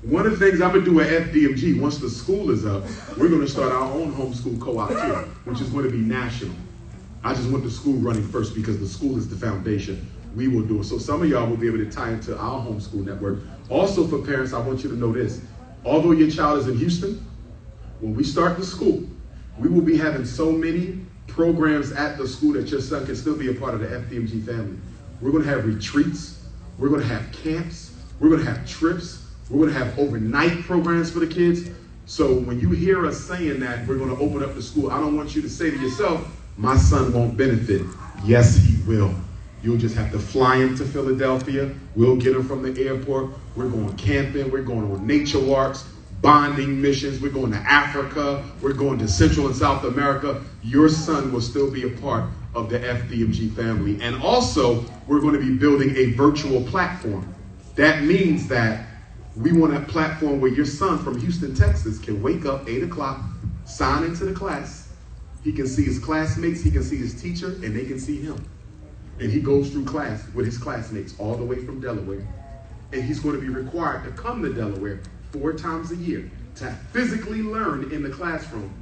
One of the things I'm going to do at Fdmg, once the school is up, we're going to start our own homeschool co-op too, which is going to be national. I just want the school running first because the school is the foundation. We will do it. So some of y'all will be able to tie into our homeschool network. Also for parents, I want you to know this. Although your child is in Houston, when we start the school, we will be having so many programs at the school that your son can still be a part of the Fdmg family. We're going to have retreats. We're going to have camps. We're going to have trips. We're going to have overnight programs for the kids. So when you hear us saying that we're going to open up the school, I don't want you to say to yourself, my son won't benefit. Yes, he will. You'll just have to fly him to Philadelphia. We'll get him from the airport. We're going camping. We're going on nature walks, bonding missions. We're going to Africa. We're going to Central and South America. Your son will still be a part of the Fdmg family. And also, we're going to be building a virtual platform. That means that we want a platform where your son from Houston, Texas can wake up 8 o'clock, sign into the class. He can see his classmates, he can see his teacher, and they can see him. And he goes through class with his classmates all the way from Delaware. And he's going to be required to come to Delaware 4 times a year to physically learn in the classroom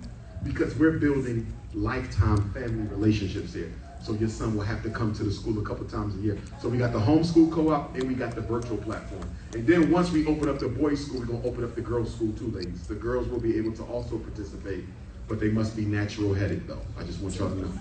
because we're building lifetime family relationships here. So your son will have to come to the school a couple times a year. So we got the homeschool co-op and we got the virtual platform. And then once we open up the boys' school, we're going to open up the girls' school too, ladies. The girls will be able to also participate, but they must be natural-headed though. I just want y'all to know.